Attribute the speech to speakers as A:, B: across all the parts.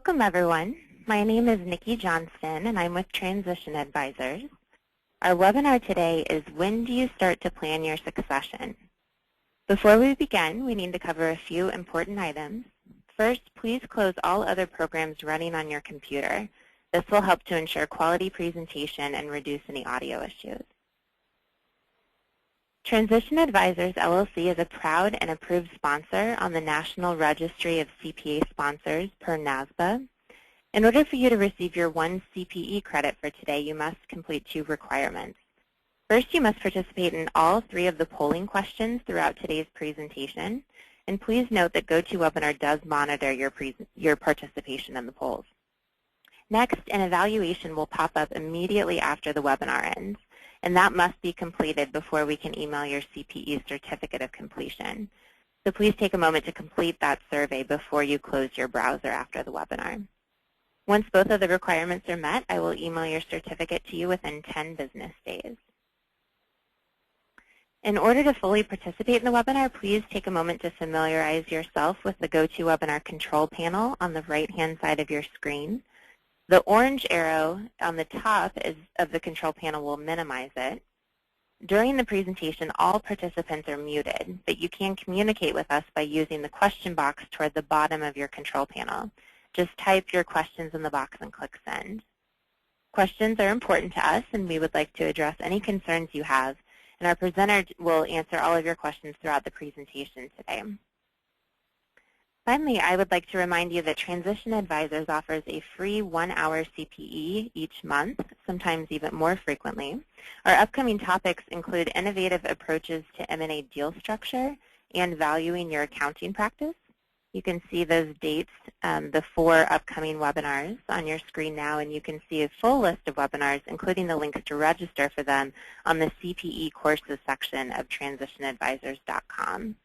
A: Welcome, everyone. My name is Nikki Johnston, and I'm with Transition Advisors. Our webinar today is When Do You Start to Plan Your Succession? Before we begin, we need to cover a few important items. First, please close all other programs running on your computer. This will help to ensure quality presentation and reduce any audio issues. Transition Advisors, LLC is a proud and approved sponsor on the National Registry of CPA Sponsors per NASBA. In order for you to receive your 1 CPE credit for today, you must complete 2 requirements. First, you must participate in all 3 of the polling questions throughout today's presentation. And please note that GoToWebinar does monitor your participation in the polls. Next, an evaluation will pop up immediately after the webinar ends, and that must be completed before we can email your CPE certificate of completion. So please take a moment to complete that survey before you close your browser after the webinar. Once both of the requirements are met, I will email your certificate to you within 10 business days. In order to fully participate in the webinar, please take a moment to familiarize yourself with the GoToWebinar control panel on the right-hand side of your screen. The orange arrow on the top of the control panel will minimize it. During the presentation, all participants are muted, but you can communicate with us by using the question box toward the bottom of your control panel. Just type your questions in the box and click Send. Questions are important to us, and we would like to address any concerns you have, and our presenter will answer all of your questions throughout the presentation today. Finally, I would like to remind you that Transition Advisors offers a free 1-hour CPE each month, sometimes even more frequently. Our upcoming topics include innovative approaches to M&A deal structure and valuing your accounting practice. You can see those dates, the 4 upcoming webinars on your screen now, and you can see a full list of webinars, including the links to register for them on the CPE courses section of transitionadvisors.com.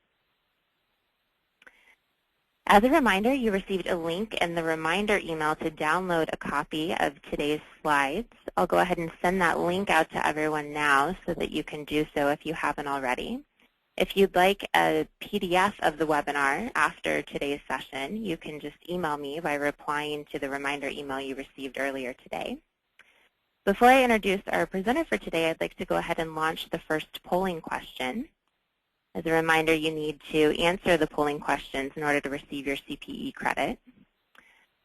A: As a reminder, you received a link in the reminder email to download a copy of today's slides. I'll go ahead and send that link out to everyone now so that you can do so if you haven't already. If you'd like a PDF of the webinar after today's session, you can just email me by replying to the reminder email you received earlier today. Before I introduce our presenter for today, I'd like to go ahead and launch the first polling question. As a reminder, you need to answer the polling questions in order to receive your CPE credit.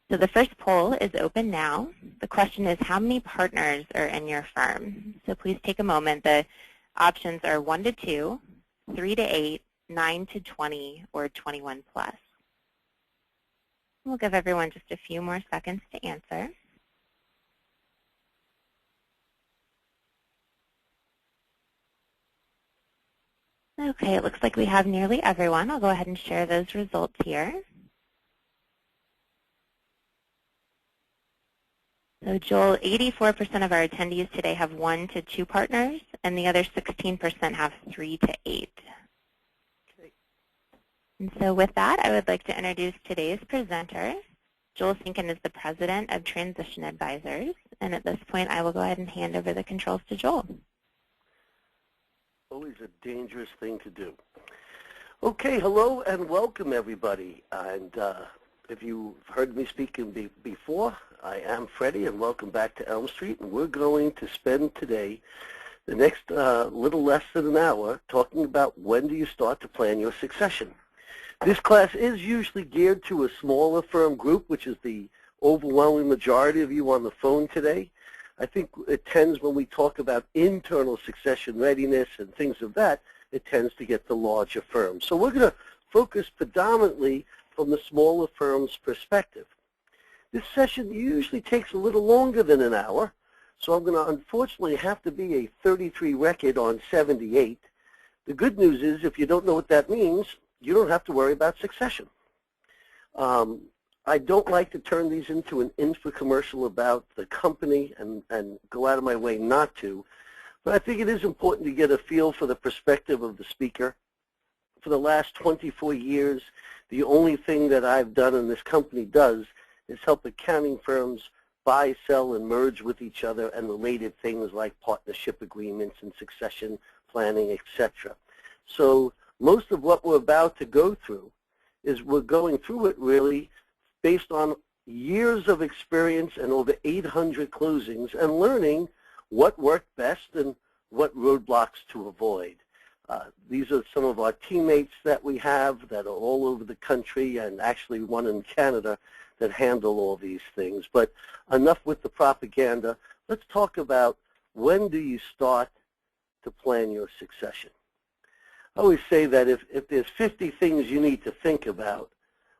A: So the first poll is open now. The question is, how many partners are in your firm? So please take a moment. The options are 1 to 2, 3 to 8, 9 to 20, or 21 plus. We'll give everyone just a few more seconds to answer. Okay, it looks like we have nearly everyone. I'll go ahead and share those results here. So Joel, 84% of our attendees today have 1 to 2 partners, and the other 16% have 3 to 8.
B: Okay.
A: And so with that, I would like to introduce today's presenter. Joel Sinkin is the president of Transition Advisors, and at this point, I will go ahead and hand over the controls to Joel.
B: Always a dangerous thing to do. Okay, hello and welcome everybody. And if you've heard me speaking before, I am Freddie and welcome back to Elm Street. And we're going to spend today the next little less than an hour talking about when do you start to plan your succession. This class is usually geared to a smaller firm group, which is the overwhelming majority of you on the phone today. I think it tends, when we talk about internal succession readiness and things of that, it tends to get the larger firms. So we're going to focus predominantly from the smaller firm's perspective. This session usually takes a little longer than an hour, so I'm going to unfortunately have to be a 33 record on 78. The good news is, if you don't know what that means, you don't have to worry about succession. I don't like to turn these into an infomercial about the company and go out of my way not to, but I think it is important to get a feel for the perspective of the speaker. For the last 24 years, the only thing that I've done and this company does is help accounting firms buy, sell, and merge with each other and related things like partnership agreements and succession planning, etc. So most of what we're about to go through is we're going through it really based on years of experience and over 800 closings and learning what worked best and what roadblocks to avoid. These are some of our teammates that we have that are all over the country, and actually one in Canada, that handle all these things. But enough with the propaganda. Let's talk about, when do you start to plan your succession? I always say that if there's 50 things you need to think about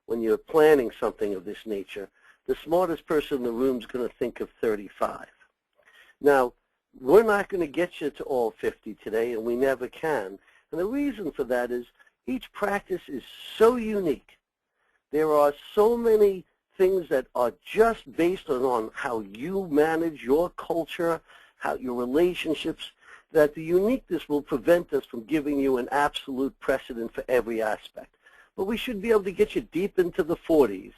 B: when you're planning something of this nature, the smartest person in the room is going to think of 35. Now, we're not going to get you to all 50 today, and we never can. And the reason for that is each practice is so unique. There are so many things that are just based on how you manage your culture, how your relationships, that the uniqueness will prevent us from giving you an absolute precedent for every aspect. But we should be able to get you deep into the 40s.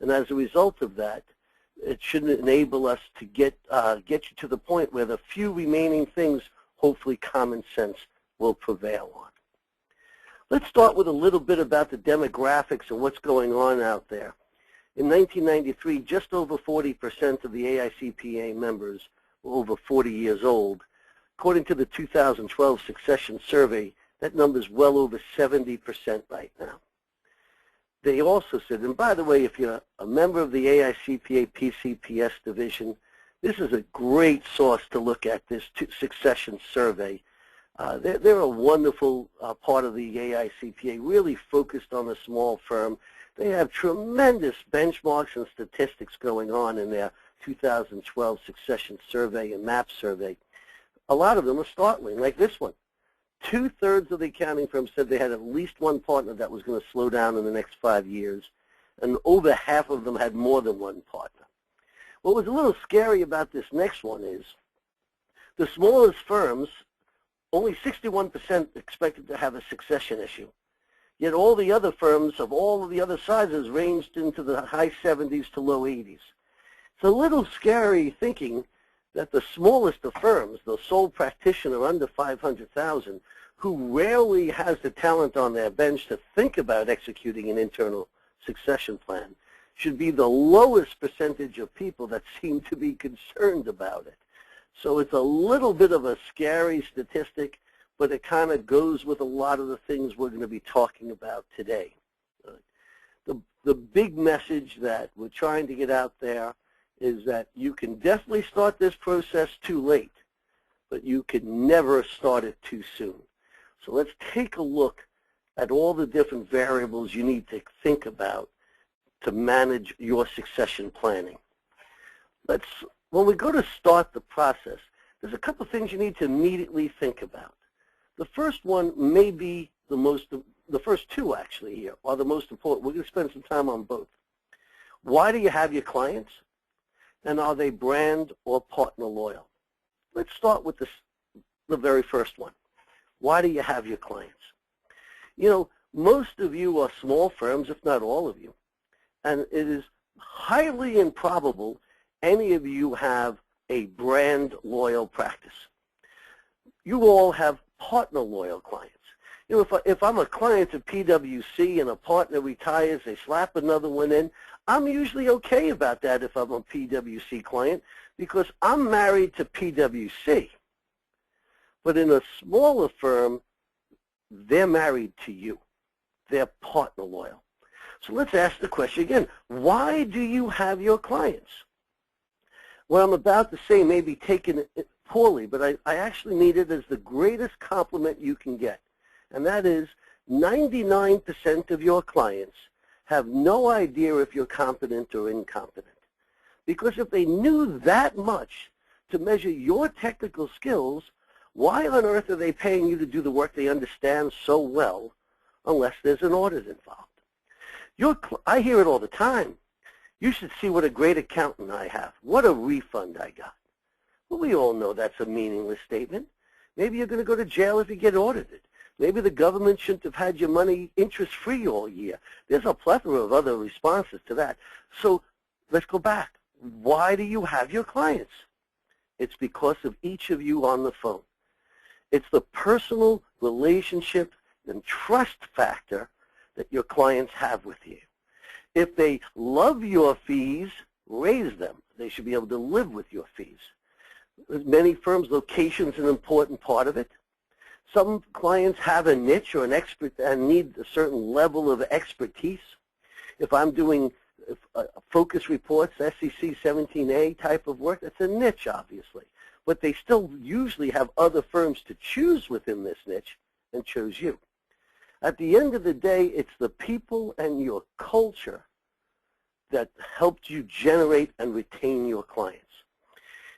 B: And as a result of that, it should enable us to get you to the point where the few remaining things, hopefully common sense, will prevail on. Let's start with a little bit about the demographics and what's going on out there. In 1993, just over 40% of the AICPA members were over 40 years old. According to the 2012 Succession Survey, that number is well over 70% right now. They also said, and by the way, if you're a member of the AICPA PCPS division, this is a great source to look at, this succession survey. They're a wonderful part of the AICPA, really focused on a small firm. They have tremendous benchmarks and statistics going on in their 2012 succession survey and MAP survey. A lot of them are startling, like this one. 2/3 of the accounting firms said they had at least one partner that was going to slow down in the next 5 years, and over half of them had more than one partner. What was a little scary about this next one is the smallest firms, only 61% expected to have a succession issue. Yet all the other firms of all of the other sizes ranged into the high 70s to low 80s. It's a little scary thinking that the smallest of firms, the sole practitioner under 500,000, who rarely has the talent on their bench to think about executing an internal succession plan, should be the lowest percentage of people that seem to be concerned about it. So it's a little bit of a scary statistic, but it kind of goes with a lot of the things we're going to be talking about today. The big message that we're trying to get out there is that you can definitely start this process too late, but you can never start it too soon. So let's take a look at all the different variables you need to think about to manage your succession planning. When we go to start the process, there's a couple of things you need to immediately think about. The first one may be the first two actually here are the most important. We're going to spend some time on both. Why do you have your clients? And are they brand or partner loyal? Let's start with the very first one. Why do you have your clients? You know, most of you are small firms, if not all of you, and it is highly improbable any of you have a brand loyal practice. You all have partner loyal clients. You know, if I'm a client of PwC and a partner retires, they slap another one in, I'm usually okay about that if I'm a PwC client because I'm married to PwC. But in a smaller firm, they're married to you. They're partner loyal. So let's ask the question again. Why do you have your clients? What I'm about to say may be taken poorly, but I actually mean it as the greatest compliment you can get. And that is 99% of your clients have no idea if you're competent or incompetent. Because if they knew that much to measure your technical skills, why on earth are they paying you to do the work they understand so well unless there's an audit involved? I hear it all the time. You should see what a great accountant I have. What a refund I got. Well, we all know that's a meaningless statement. Maybe you're going to go to jail if you get audited. Maybe the government shouldn't have had your money interest-free all year. There's a plethora of other responses to that. So let's go back. Why do you have your clients? It's because of each of you on the phone. It's the personal relationship and trust factor that your clients have with you. If they love your fees, raise them. They should be able to live with your fees. Many firms, location is an important part of it. Some clients have a niche or an expert and need a certain level of expertise. If I'm doing focus reports, SEC 17A type of work, that's a niche, obviously. But they still usually have other firms to choose within this niche and chose you. At the end of the day, it's the people and your culture that helped you generate and retain your clients.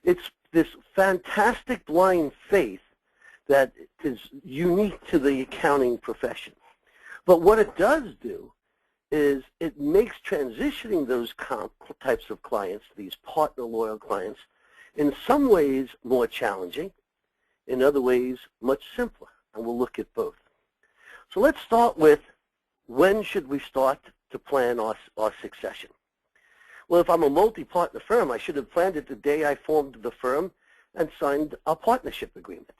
B: It's this fantastic blind faith that is unique to the accounting profession. But what it does do is it makes transitioning those types of clients, these partner loyal clients, in some ways more challenging, in other ways much simpler, and we'll look at both. So let's start with, when should we start to plan our succession? Well, if I'm a multi-partner firm, I should have planned it the day I formed the firm and signed a partnership agreement.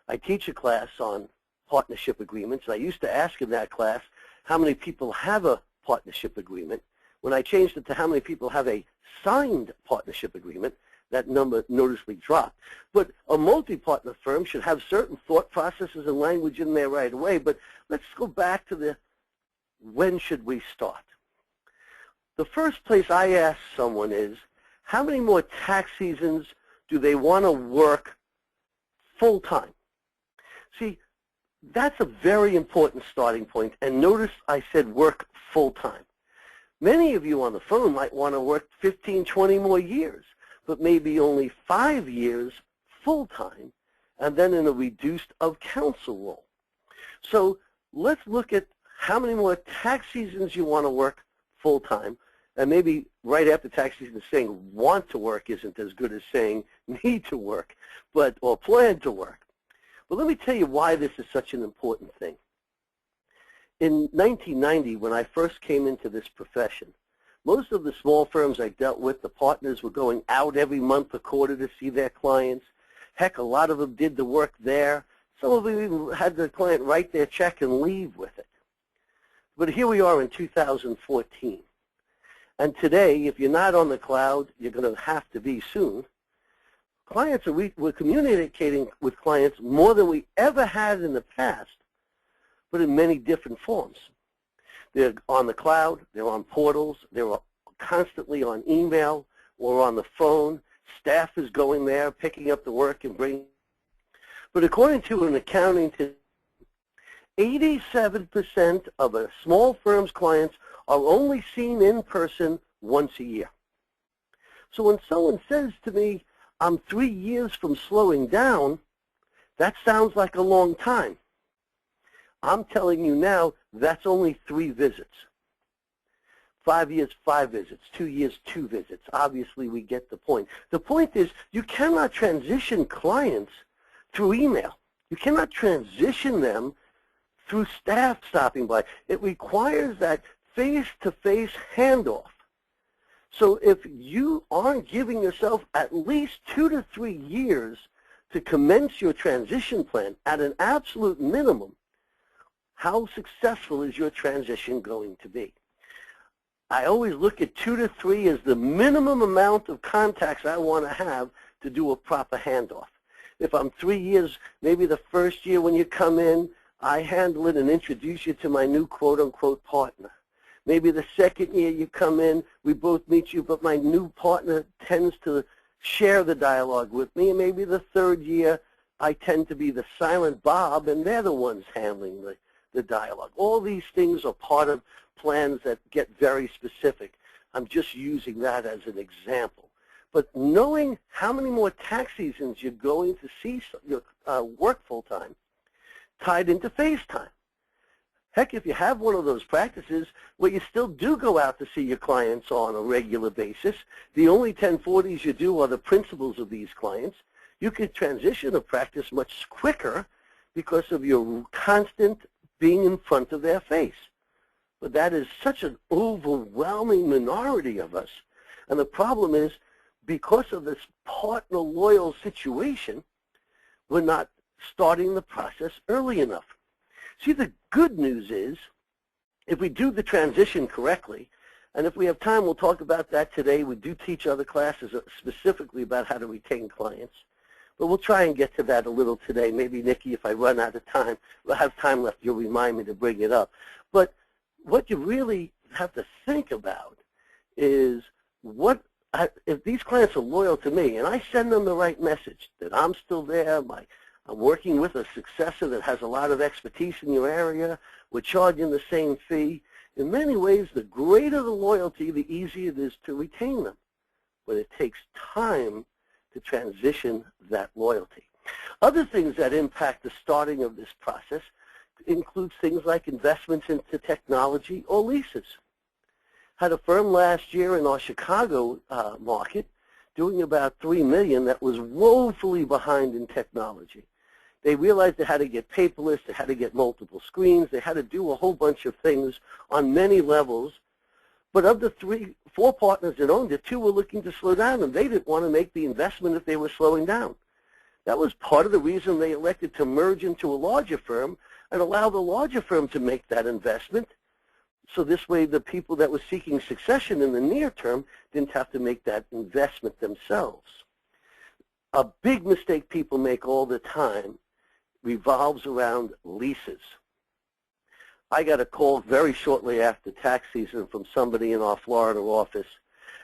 B: I teach a class on partnership agreements, and I used to ask in that class how many people have a partnership agreement. When I changed it to how many people have a signed partnership agreement, that number noticeably dropped. But a multi-partner firm should have certain thought processes and language in there right away. But let's go back to the when should we start? The first place I ask someone is, how many more tax seasons do they want to work full-time? See, that's a very important starting point. And notice I said work full-time. Many of you on the phone might want to work 15, 20 more years, but maybe only 5 years full-time, and then in a reduced of counsel role. So let's look at how many more tax seasons you want to work full-time, and maybe right after tax season saying want to work isn't as good as saying need to work, or plan to work. But let me tell you why this is such an important thing. In 1990, when I first came into this profession, most of the small firms I dealt with, the partners were going out every month or quarter to see their clients. Heck, a lot of them did the work there. Some of them even had the client write their check and leave with it. But here we are in 2014. And today, if you're not on the cloud, you're going to have to be soon. We're communicating with clients more than we ever had in the past, but in many different forms. They're on the cloud, they're on portals, they're constantly on email or on the phone. Staff is going there, picking up the work and bringing. But according to an accounting team, 87% of a small firm's clients are only seen in person once a year. So when someone says to me, I'm 3 years from slowing down, that sounds like a long time. I'm telling you now, that's only 3 visits. 5 years, 5 visits. 2 years, 2 visits. Obviously, we get the point. The point is, you cannot transition clients through email. You cannot transition them through staff stopping by. It requires that face-to-face handoff. So if you aren't giving yourself at least 2 to 3 years to commence your transition plan at an absolute minimum, how successful is your transition going to be? I always look at 2 to 3 as the minimum amount of contacts I want to have to do a proper handoff. If I'm 3 years, maybe the first year when you come in, I handle it and introduce you to my new quote-unquote partner. Maybe the second year you come in, we both meet you, but my new partner tends to share the dialogue with me. And maybe the third year, I tend to be the silent Bob, and they're the ones handling the dialogue. All these things are part of plans that get very specific. I'm just using that as an example. But knowing how many more tax seasons you're going to see your work full-time tied into FaceTime. Heck, if you have one of those practices where you still do go out to see your clients on a regular basis, the only 1040s you do are the principals of these clients, you could transition a practice much quicker because of your constant being in front of their face. But that is such an overwhelming minority of us. And the problem is, because of this partner loyal situation, we're not starting the process early enough. See, the good news is, if we do the transition correctly, And if we have time, we'll talk about that today. We do teach other classes specifically about how to retain clients. But we'll try and get to that a little today. Maybe, Nikki, if I run out of time, we'll have time left, you'll remind me to bring it up. But what you really have to think about is if these clients are loyal to me and I send them the right message, that I'm still there, I'm working with a successor that has a lot of expertise in your area, we're charging the same fee. In many ways, the greater the loyalty, the easier it is to retain them. But it takes time to transition that loyalty. Other things that impact the starting of this process includes things like investments into technology or leases. Had a firm last year in our Chicago market doing about $3 million that was woefully behind in technology. They realized they had to get paperless, they had to get multiple screens, they had to do a whole bunch of things on many levels. But of the four partners that owned it, 2 were looking to slow down, and they didn't want to make the investment if they were slowing down. That was part of the reason they elected to merge into a larger firm and allow the larger firm to make that investment. So this way, the people that were seeking succession in the near term didn't have to make that investment themselves. A big mistake people make all the time revolves around leases. I got a call very shortly after tax season from somebody in our Florida office,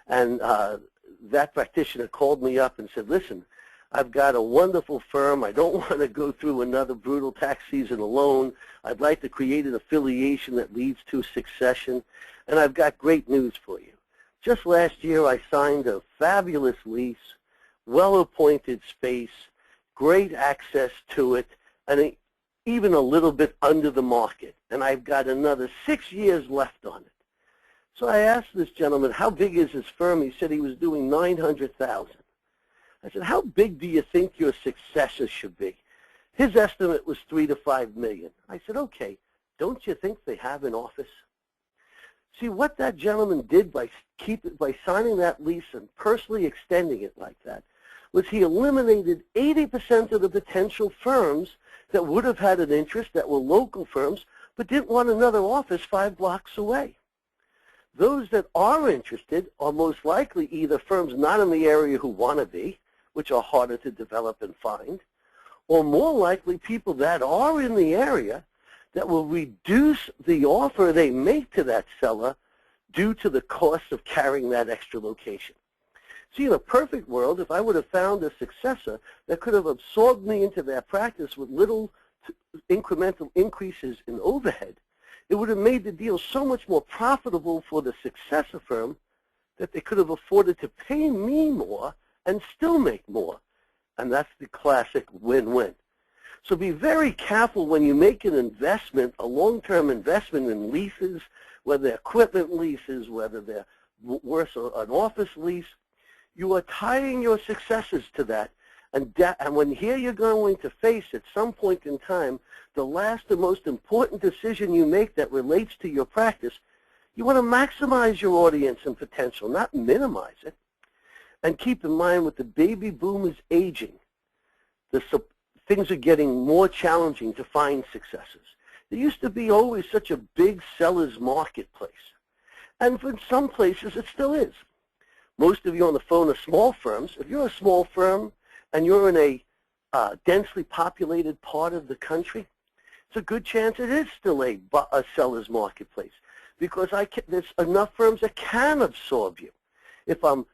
B: and that practitioner called me up and said, listen, I've got a wonderful firm. I don't want to go through another brutal tax season alone. I'd like to create an affiliation that leads to succession, and I've got great news for you. Just last year, I signed a fabulous lease, well-appointed space, great access to it, and even a little bit under the market, and I've got another 6 years left on it. So I asked this gentleman, how big is his firm? He said he was doing $900,000. I said, how big do you think your successor should be? His estimate was $3 to $5 million. I said, okay, don't you think they have an office? See, what that gentleman did by signing that lease and personally extending it like that was he eliminated 80% of the potential firms that would have had an interest, that were local firms, but didn't want another office 5 blocks away. Those that are interested are most likely either firms not in the area who want to be, which are harder to develop and find, or more likely people that are in the area that will reduce the offer they make to that seller due to the cost of carrying that extra location. See, in a perfect world, if I would have found a successor that could have absorbed me into their practice with little incremental increases in overhead, it would have made the deal so much more profitable for the successor firm that they could have afforded to pay me more and still make more. And that's the classic win-win. So be very careful when you make an investment, a long-term investment in leases, whether they're equipment leases, whether they're worth an office lease. You are tying your successors to that. And when here you're going to face at some point in time the last and most important decision you make that relates to your practice, you want to maximize your audience and potential, not minimize it. And keep in mind, with the baby boomers aging, things are getting more challenging to find successors. There used to be always such a big seller's marketplace. And for some places, it still is. Most of you on the phone are small firms. If you're a small firm and you're in a densely populated part of the country, it's a good chance it is still a seller's marketplace, because there's enough firms that can absorb you. If I'm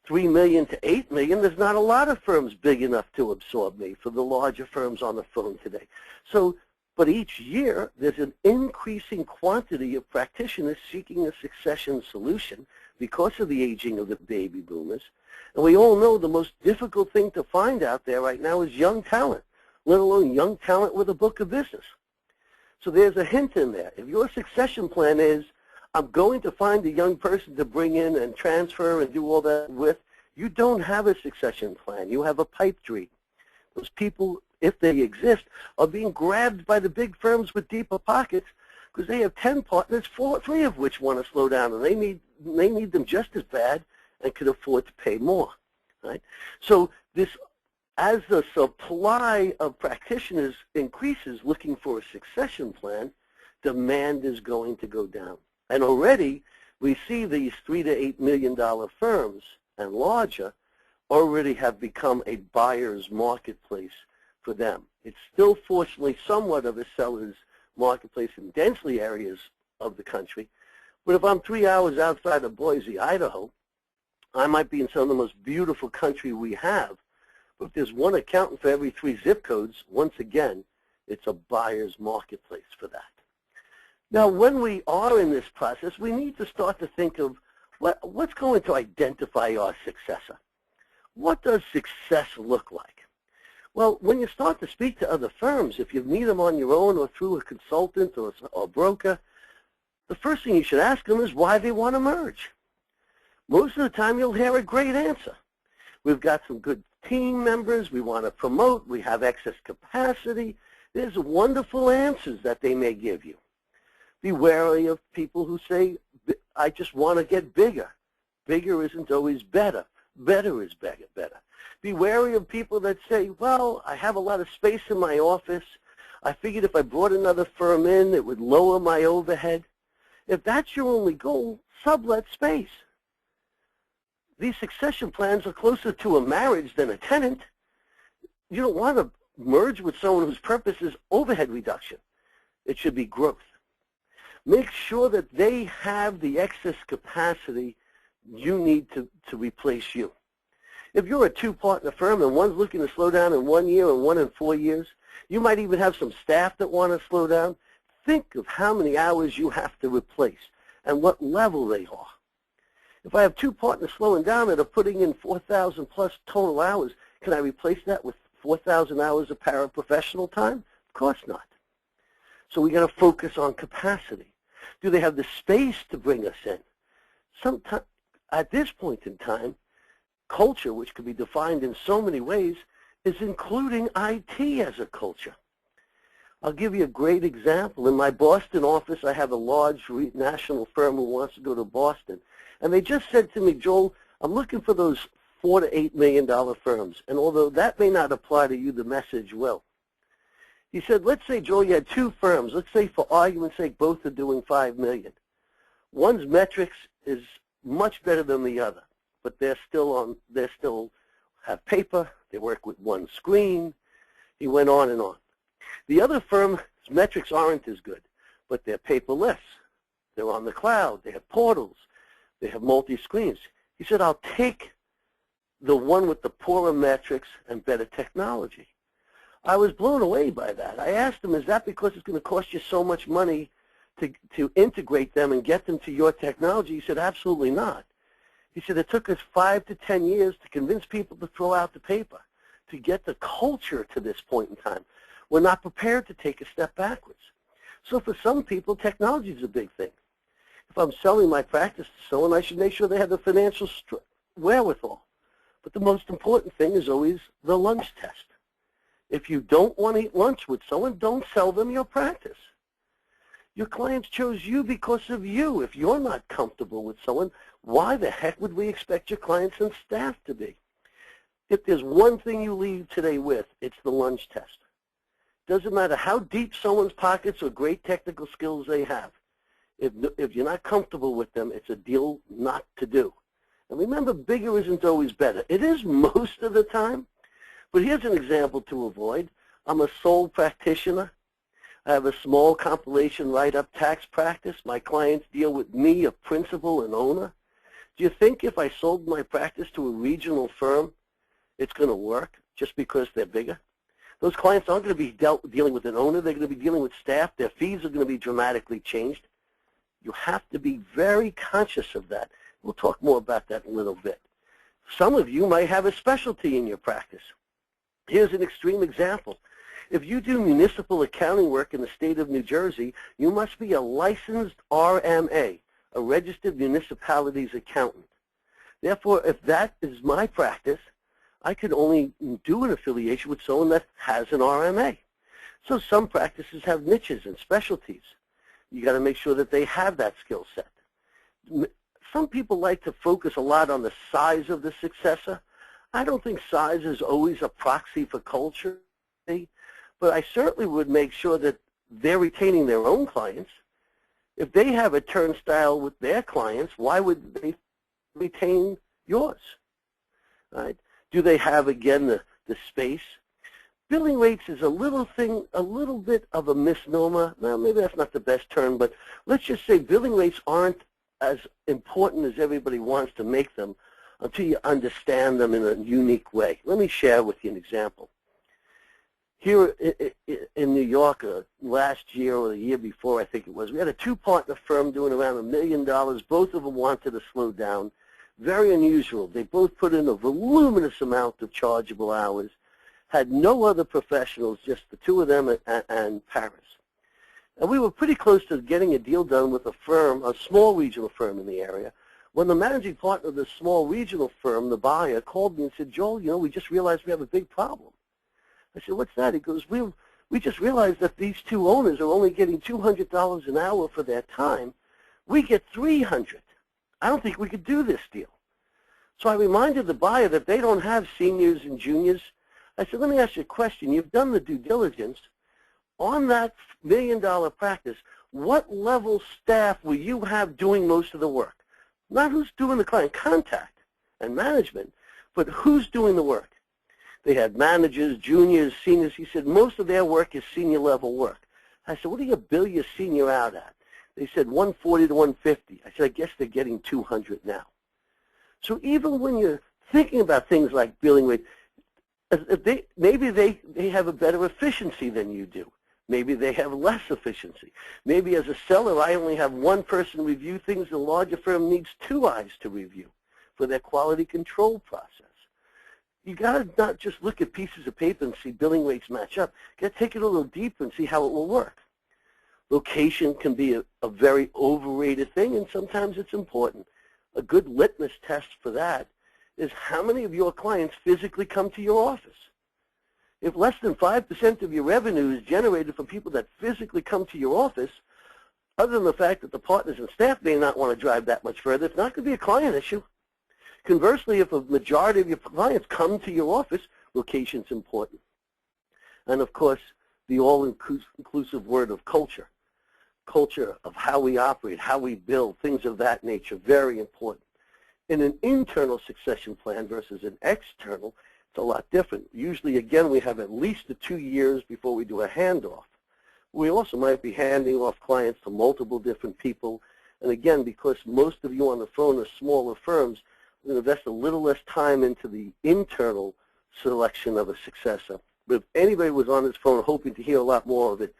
B: 3 million to 8 million, there's not a lot of firms big enough to absorb me for the larger firms on the phone today. So, but each year, there's an increasing quantity of practitioners seeking a succession solution because of the aging of the baby boomers. And we all know the most difficult thing to find out there right now is young talent, let alone young talent with a book of business. So there's a hint in there. If your succession plan is, I'm going to find a young person to bring in and transfer and do all that with, you don't have a succession plan. You have a pipe dream. Those people, if they exist, are being grabbed by the big firms with deeper pockets because they have 10 partners, 3 of which want to slow down, and they need them just as bad and can afford to pay more. Right? So as the supply of practitioners increases looking for a succession plan, demand is going to go down. And already We see these $3 to $8 million firms and larger already have become a buyer's marketplace for them. It's still, fortunately, somewhat of a seller's marketplace in densely areas of the country. But if I'm 3 hours outside of Boise, Idaho, I might be in some of the most beautiful country we have. But if there's one accountant for every 3 zip codes, once again, it's a buyer's marketplace for that. Now, when we are in this process, we need to start to think of what's going to identify our successor. What does success look like? Well, when you start to speak to other firms, if you meet them on your own or through a consultant or a broker, the first thing you should ask them is why they want to merge. Most of the time, you'll hear a great answer. We've got some good team members. We want to promote. We have excess capacity. There's wonderful answers that they may give you. Be wary of people who say, I just want to get bigger. Bigger isn't always better. Better is better. Be wary of people that say, well, I have a lot of space in my office. I figured if I brought another firm in, it would lower my overhead. If that's your only goal, sublet space. These succession plans are closer to a marriage than a tenant. You don't want to merge with someone whose purpose is overhead reduction. It should be growth. Make sure that they have the excess capacity you need to replace you. If you're a 2-partner firm and one's looking to slow down in 1 year and one in 4 years, you might even have some staff that want to slow down. Think of how many hours you have to replace and what level they are. If I have 2 partners slowing down that are putting in 4,000 plus total hours, can I replace that with 4,000 hours of paraprofessional time? Of course not. So we got to focus on capacity. Do they have the space to bring us in? Sometimes, at this point in time, culture, which could be defined in so many ways, is including IT as a culture. I'll give you a great example. In my Boston office, I have a large national firm who wants to go to Boston. And they just said to me, Joel, I'm looking for those $4 to $8 million firms. And although that may not apply to you, the message will. He said, let's say, Joel, you had 2 firms. Let's say, for argument's sake, both are doing $5 million. One's metrics is much better than the other, but they still have paper. They work with one screen. He went on and on. The other firm's metrics aren't as good, but they're paperless. They're on the cloud. They have portals. They have multi-screens. He said, I'll take the one with the poorer metrics and better technology. I was blown away by that. I asked him, is that because it's going to cost you so much money to integrate them and get them to your technology? He said, absolutely not. He said, it took us 5 to 10 years to convince people to throw out the paper, to get the culture to this point in time. We're not prepared to take a step backwards. So for some people, technology is a big thing. If I'm selling my practice to someone, I should make sure they have the financial wherewithal. But the most important thing is always the lunch test. If you don't want to eat lunch with someone, don't sell them your practice. Your clients chose you because of you. If you're not comfortable with someone, why the heck would we expect your clients and staff to be? If there's one thing you leave today with, it's the lunch test. Doesn't matter how deep someone's pockets or great technical skills they have. If you're not comfortable with them, it's a deal not to do. And remember, bigger isn't always better. It is most of the time. But here's an example to avoid. I'm a sole practitioner. I have a small compilation write-up tax practice. My clients deal with me, a principal and owner. Do you think if I sold my practice to a regional firm, it's going to work just because they're bigger? Those clients aren't going to be dealing with an owner. They're going to be dealing with staff. Their fees are going to be dramatically changed. You have to be very conscious of that. We'll talk more about that in a little bit. Some of you might have a specialty in your practice. Here's an extreme example. If you do municipal accounting work in the state of New Jersey, you must be a licensed RMA, a registered municipalities accountant. Therefore, if that is my practice, I could only do an affiliation with someone that has an RMA. So some practices have niches and specialties. You got to make sure that they have that skill set. Some people like to focus a lot on the size of the successor. I don't think size is always a proxy for culture, but I certainly would make sure that they're retaining their own clients. If they have a turnstile with their clients, why would they retain yours? Right? Do they have, again, the space? Billing rates is a little bit of a misnomer. Well, maybe that's not the best term, but let's just say billing rates aren't as important as everybody wants to make them until you understand them in a unique way. Let me share with you an example. Here in New York, last year or the year before, I think it was, we had a two-partner firm doing around $1 million. Both of them wanted to slow down. Very unusual. They both put in a voluminous amount of chargeable hours, had no other professionals, just the two of them and Paris. And we were pretty close to getting a deal done with a firm, a small regional firm in the area, when the managing partner of the small regional firm, the buyer, called me and said, Joel, you know, we just realized we have a big problem. I said, what's that? He goes, we just realized that these two owners are only getting $200 an hour for their time. We get $300. I don't think we could do this deal. So I reminded the buyer that they don't have seniors and juniors. I said, let me ask you a question. You've done the due diligence. On that $1 million practice, what level staff will you have doing most of the work? Not who's doing the client contact and management, but who's doing the work. They had managers, juniors, seniors. He said most of their work is senior level work. I said, what do you bill your senior out at? They said 140 to 150. I said, I guess they're getting 200 now. So even when you're thinking about things like billing rate, maybe they have a better efficiency than you do. Maybe they have less efficiency. Maybe as a seller, I only have one person review things. The larger firm needs two eyes to review for their quality control process. You got to not just look at pieces of paper and see billing rates match up. You got to take it a little deeper and see how it will work. Location can be a very overrated thing, and sometimes it's important. A good litmus test for that is how many of your clients physically come to your office. If less than 5% of your revenue is generated from people that physically come to your office, other than the fact that the partners and staff may not want to drive that much further, it's not going to be a client issue. Conversely, if a majority of your clients come to your office, location's important. And of course, the all-inclusive word of culture. Culture of how we operate, how we build, things of that nature, very important. In an internal succession plan versus an external, it's a lot different. Usually, again, we have at least 2 years before we do a handoff. We also might be handing off clients to multiple different people. And again, because most of you on the phone are smaller firms, we're going to invest a little less time into the internal selection of a successor. But if anybody was on this phone hoping to hear a lot more of it,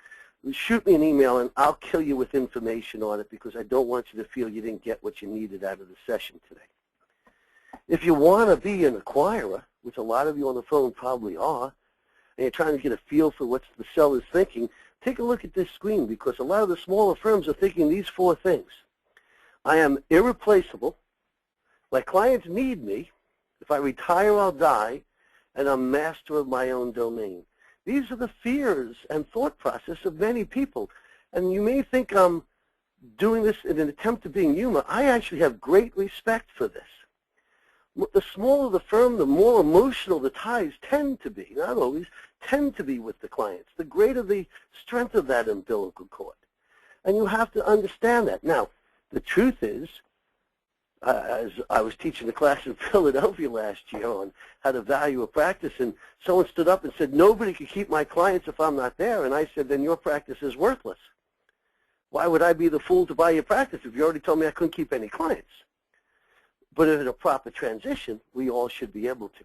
B: shoot me an email and I'll kill you with information on it, because I don't want you to feel you didn't get what you needed out of the session today. If you want to be an acquirer, which a lot of you on the phone probably are, and you're trying to get a feel for what the seller's thinking, take a look at this screen, because a lot of the smaller firms are thinking these 4 things. I am irreplaceable. My clients need me. If I retire, I'll die, and I'm master of my own domain. These are the fears and thought process of many people. And you may think I'm doing this in an attempt to being humor. I actually have great respect for this. The smaller the firm, the more emotional the ties tend to be, not always, tend to be with the clients. The greater the strength of that umbilical cord. And you have to understand that. Now, the truth is, as I was teaching a class in Philadelphia last year on how to value a practice, and someone stood up and said, nobody can keep my clients if I'm not there. And I said, then your practice is worthless. Why would I be the fool to buy your practice if you already told me I couldn't keep any clients? But in a proper transition, we all should be able to.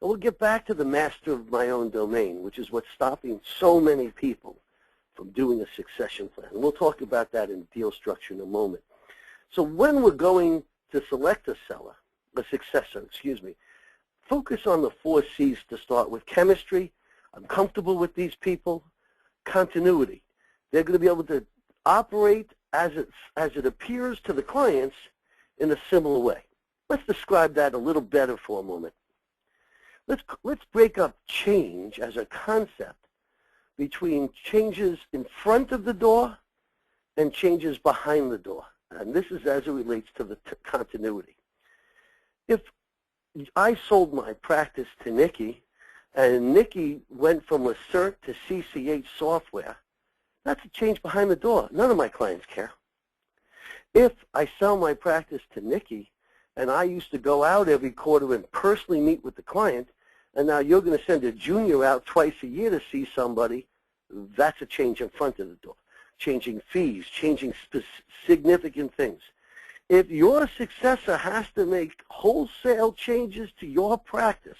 B: And we'll get back to the master of my own domain, which is what's stopping so many people from doing a succession plan. And we'll talk about that in deal structure in a moment. So when we're going to select a seller, a successor, focus on the 4 C's to start with. Chemistry, I'm comfortable with these people. Continuity, they're going to be able to operate as it appears to the clients in a similar way. Let's describe that a little better for a moment. Let's break up change as a concept between changes in front of the door and changes behind the door. And this is as it relates to the continuity. If I sold my practice to Nikki, and Nikki went from Lacert to CCH software, that's a change behind the door. None of my clients care. If I sell my practice to Nikki, and I used to go out every quarter and personally meet with the client, and now you're going to send a junior out twice a year to see somebody, that's a change in front of the door. Changing fees, changing significant things. If your successor has to make wholesale changes to your practice,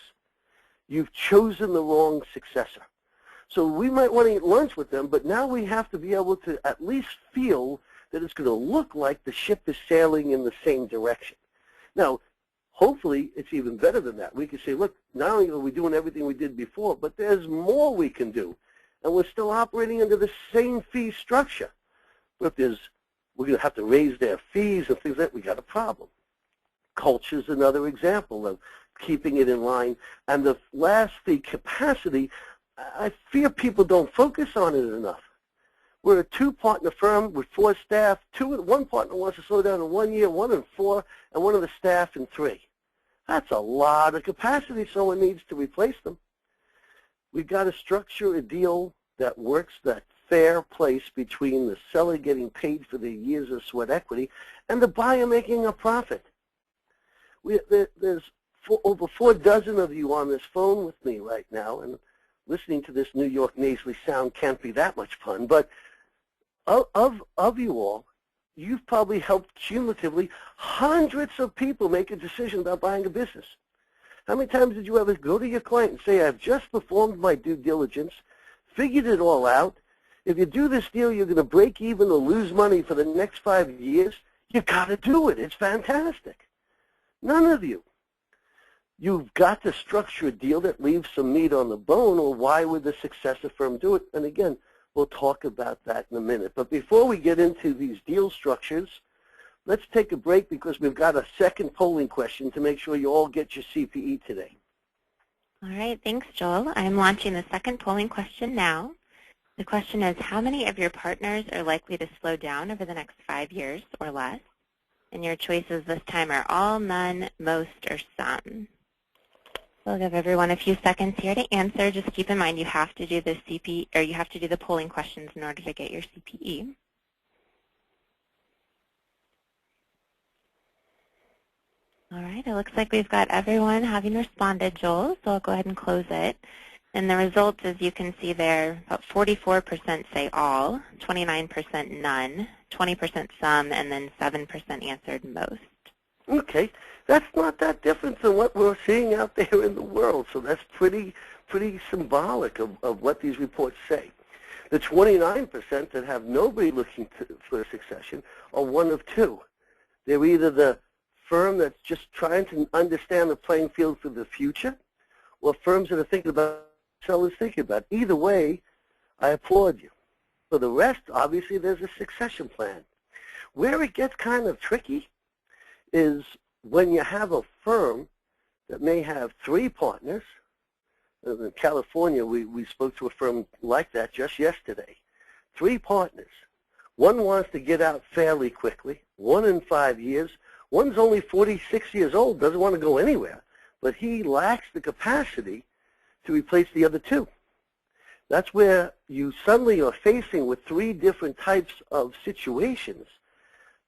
B: you've chosen the wrong successor. So we might want to eat lunch with them, but now we have to be able to at least feel that it's going to look like the ship is sailing in the same direction. Now, hopefully, it's even better than that. We can say, look, not only are we doing everything we did before, but there's more we can do. And we're still operating under the same fee structure. But if we're going to have to raise their fees and things like that, we got a problem. Culture is another example of keeping it in line. And the last fee, capacity, I fear people don't focus on it enough. We're a two-partner firm with 4 staff. One partner wants to slow down in 1 year, 1 in 4, and one of the staff in 3. That's a lot of capacity someone needs to replace them. We've got to structure a deal that works, that fair place between the seller getting paid for the years of sweat equity and the buyer making a profit. There's over 4 dozen of you on this phone with me right now, and listening to this New York nasally sound can't be that much fun, but of you all, you've probably helped cumulatively hundreds of people make a decision about buying a business. How many times did you ever go to your client and say, I've just performed my due diligence, figured it all out. If you do this deal, you're going to break even or lose money for the next 5 years. You've got to do it. It's fantastic. None of you. You've got to structure a deal that leaves some meat on the bone, or why would the successor firm do it? And again, we'll talk about that in a minute. But before we get into these deal structures, let's take a break because we've got a second polling question to make sure you all get your CPE today.
A: All right, thanks, Joel. I'm launching the second polling question now. The question is, how many of your partners are likely to slow down over the next 5 years or less? And your choices this time are all, none, most, or some. We'll give everyone a few seconds here to answer. Just keep in mind you have to do the polling questions in order to get your CPE. All right, it looks like we've got everyone having responded, Joel, so I'll go ahead and close it. And the results, as you can see there, about 44% say all, 29% none, 20% some, and then 7% answered most.
B: Okay, that's not that different than what we're seeing out there in the world, so that's pretty symbolic of what these reports say. The 29% that have nobody looking for succession are one of two. They're either the firm that's just trying to understand the playing field for the future, or firms that are thinking about sellers thinking about. Either way, I applaud you. For the rest, obviously, there's a succession plan. Where it gets kind of tricky is when you have a firm that may have 3 partners. In California, we spoke to a firm like that just yesterday. 3 partners. One wants to get out fairly quickly, 1 in 5 years. One's only 46 years old, doesn't want to go anywhere, but he lacks the capacity to replace the other 2. That's where you suddenly are facing with 3 different types of situations.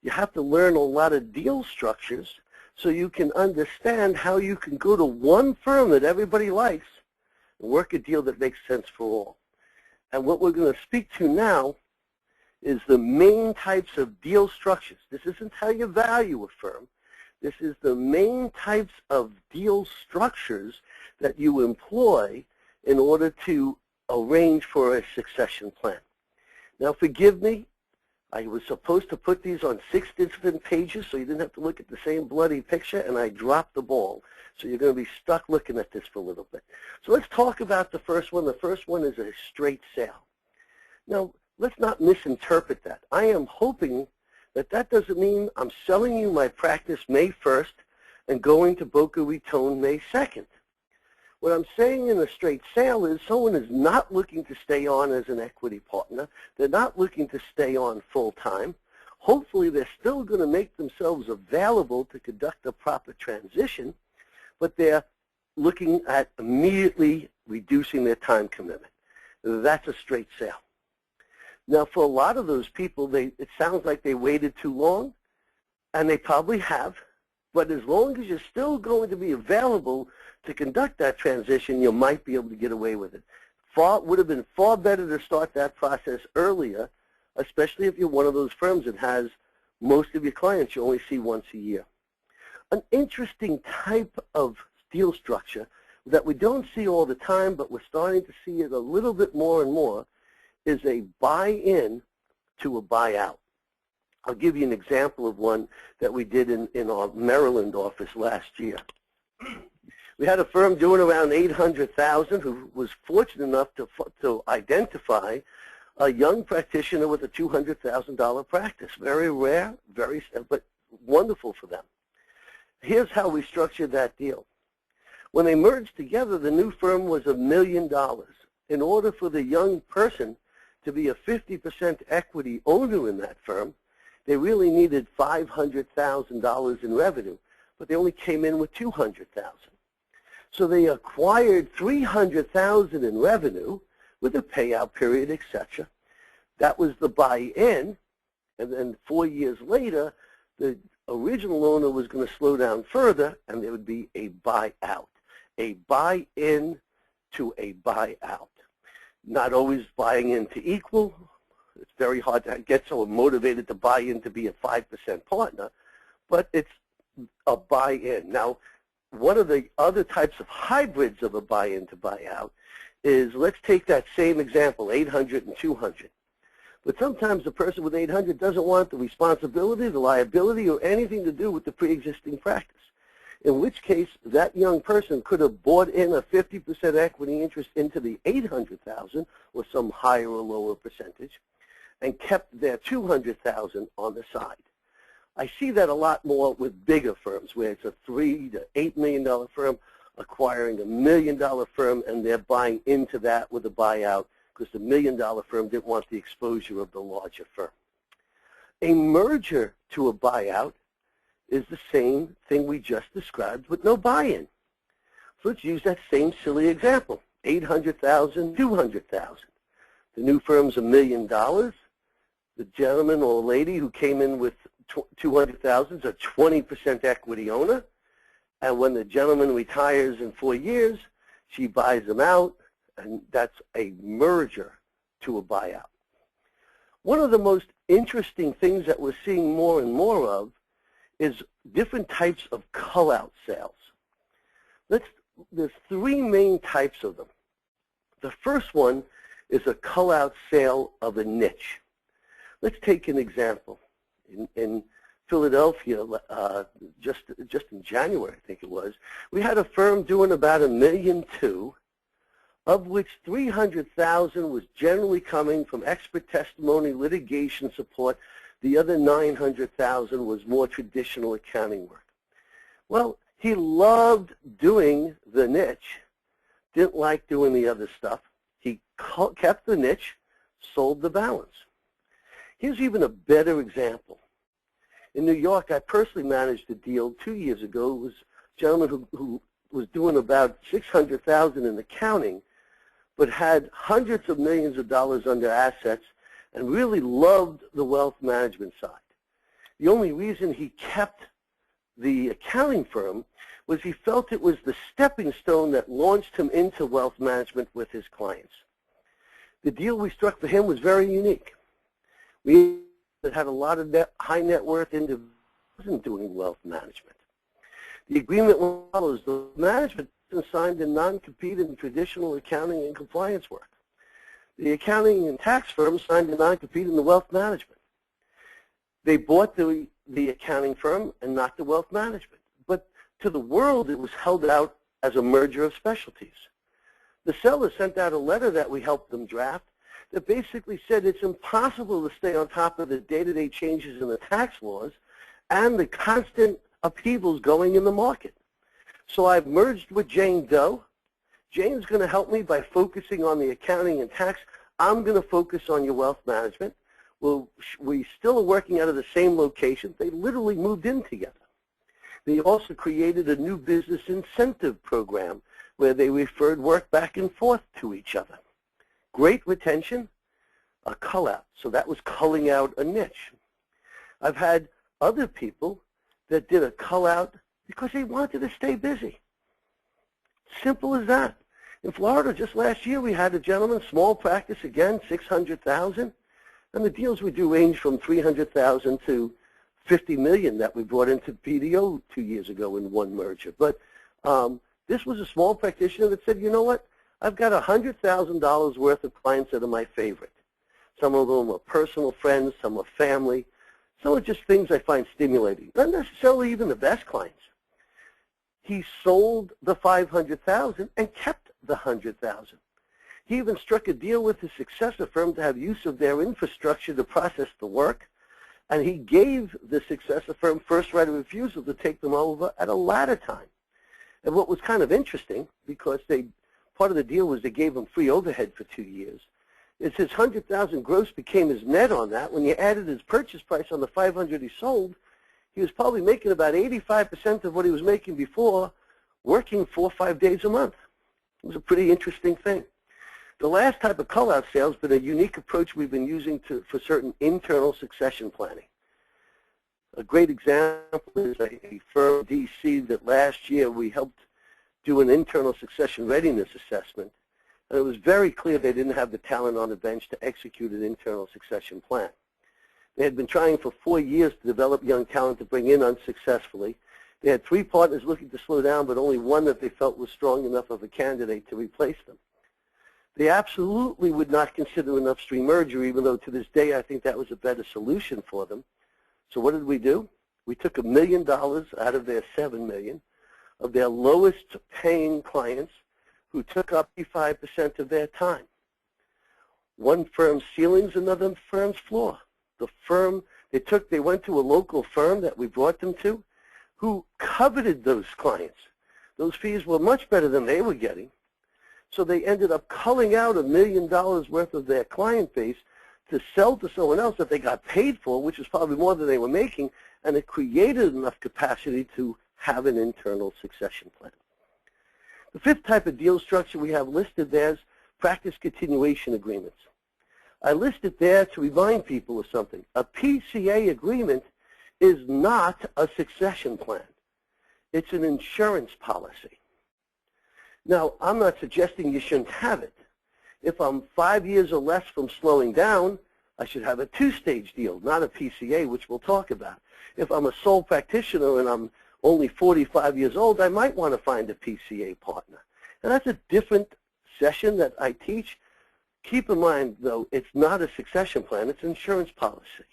B: You have to learn a lot of deal structures so you can understand how you can go to one firm that everybody likes and work a deal that makes sense for all. And what we're going to speak to now is the main types of deal structures. This isn't how you value a firm. This is the main types of deal structures that you employ in order to arrange for a succession plan. Now, forgive me. I was supposed to put these on 6 different pages so you didn't have to look at the same bloody picture, and I dropped the ball. So you're going to be stuck looking at this for a little bit. So let's talk about the first one. The first one is a straight sale. Now, let's not misinterpret that. I am hoping that that doesn't mean I'm selling you my practice May 1st and going to Boca Raton May 2nd. What I'm saying in a straight sale is someone is not looking to stay on as an equity partner. They're not looking to stay on full-time. Hopefully, they're still going to make themselves available to conduct a proper transition, but they're looking at immediately reducing their time commitment. That's a straight sale. Now, for a lot of those people, it sounds like they waited too long. and they probably have, but as long as you're still going to be available to conduct that transition, you might be able to get away with it. Would have been far better to start that process earlier, especially if you're one of those firms that has most of your clients you only see once a year. An interesting type of deal structure that we don't see all the time, but we're starting to see it a little bit more and more, is a buy-in to a buyout. I'll give you an example of one that we did in our Maryland office last year. We had a firm doing around $800,000 who was fortunate enough to identify a young practitioner with a $200,000 practice. Very rare, but wonderful for them. Here's how we structured that deal. When they merged together, the new firm was $1 million. In order for the young person to be a 50% equity owner in that firm, they really needed $500,000 in revenue, but they only came in with $200,000. So they acquired $300,000 in revenue with a payout period, etc. That was the buy-in, and then 4 years later, the original owner was going to slow down further, and there would be a buyout, a buy-in to a buyout. Not always buying into equal. It's very hard to get someone motivated to buy in to be a 5% partner, but it's a buy-in. Now, one of the other types of hybrids of a buy-in to buyout is, let's take that same example, 800 and 200. But sometimes the person with 800 doesn't want the responsibility, the liability, or anything to do with the pre-existing practice, in which case that young person could have bought in a 50% equity interest into the 800,000 or some higher or lower percentage and kept their 200,000 on the side. I see that a lot more with bigger firms where it's a $3 to $8 million firm acquiring a $1 million firm, and they're buying into that with a buyout because the $1 million firm didn't want the exposure of the larger firm. A merger to a buyout is the same thing we just described with no buy-in. So let's use that same silly example, 800,000, 200,000. The new firm's $1 million. The gentleman or lady who came in with 200,000 is a 20% equity owner, and when the gentleman retires in 4 years, she buys them out, and that's a merger to a buyout. One of the most interesting things that we're seeing more and more of is different types of cull-out sales. There's three main types of them. The first one is a cull-out sale of a niche. Let's take an example. In Philadelphia, just in January, I think it was, we had a firm doing about $1.2 million, of which $300,000 was generally coming from expert testimony, litigation support. The other $900,000 was more traditional accounting work. Well, he loved doing the niche, didn't like doing the other stuff. He kept the niche, sold the balance. Here's even a better example. In New York, I personally managed a deal 2 years ago. It was a gentleman who was doing about $600,000 in accounting, but had hundreds of millions of dollars under assets and really loved the wealth management side. The only reason he kept the accounting firm was he felt it was the stepping stone that launched him into wealth management with his clients. The deal we struck for him was very unique. We had a lot of high net worth individuals doing wealth management. The agreement follows the management signed a non-compete in traditional accounting and compliance work. The accounting and tax firm signed a non-compete in the wealth management. They bought the accounting firm and not the wealth management. But to the world, it was held out as a merger of specialties. The seller sent out a letter that we helped them draft that basically said it's impossible to stay on top of the day-to-day changes in the tax laws and the constant upheavals going in the market. So I've merged with Jane Doe. Jane's going to help me by focusing on the accounting and tax. I'm going to focus on your wealth management. Well, we still are working out of the same location. They literally moved in together. They also created a new business incentive program where they referred work back and forth to each other. Great retention, a cull out. So that was culling out a niche. I've had other people that did a call-out because they wanted to stay busy. Simple as that. In Florida, just last year, we had a gentleman, small practice again, $600,000, and the deals we do range from $300,000 to $50 million that we brought into BDO 2 years ago in one merger. But this was a small practitioner that said, you know what, I've got $100,000 worth of clients that are my favorite. Some of them are personal friends, some are family, some are just things I find stimulating, not necessarily even the best clients. He sold the $500,000 and kept the $100,000. He even struck a deal with his successor firm to have use of their infrastructure to process the work, and he gave the successor firm first right of refusal to take them over at a latter time. And what was kind of interesting, because part of the deal was they gave him free overhead for 2 years, is his $100,000 gross became his net on that. When you added his purchase price on the $500 he sold, he was probably making about 85% of what he was making before, working 4 or 5 days a month. It was a pretty interesting thing. The last type of call-out sale has been a unique approach we've been using for certain internal succession planning. A great example is a firm in D.C. that last year we helped do an internal succession readiness assessment, and it was very clear they didn't have the talent on the bench to execute an internal succession plan. They had been trying for 4 years to develop young talent to bring in unsuccessfully. They had 3 partners looking to slow down, but only one that they felt was strong enough of a candidate to replace them. They absolutely would not consider an upstream merger, even though to this day I think that was a better solution for them. So what did we do? We took $1 million out of their $7 million of their lowest paying clients who took up 85% of their time. One firm's ceilings, another firm's floor. The firm they went to a local firm that we brought them to who coveted those clients. Those fees were much better than they were getting. So they ended up culling out $1 million worth of their client base to sell to someone else that they got paid for, which was probably more than they were making, and it created enough capacity to have an internal succession plan. The 5th type of deal structure we have listed there is practice continuation agreements. I listed there to remind people of something. A PCA agreement is not a succession plan. It's an insurance policy. Now, I'm not suggesting you shouldn't have it. If I'm 5 years or less from slowing down, I should have a 2-stage deal, not a PCA, which we'll talk about. If I'm a sole practitioner and I'm only 45 years old, I might want to find a PCA partner. And that's a different session that I teach. Keep in mind, though, it's not a succession plan. It's an insurance policy.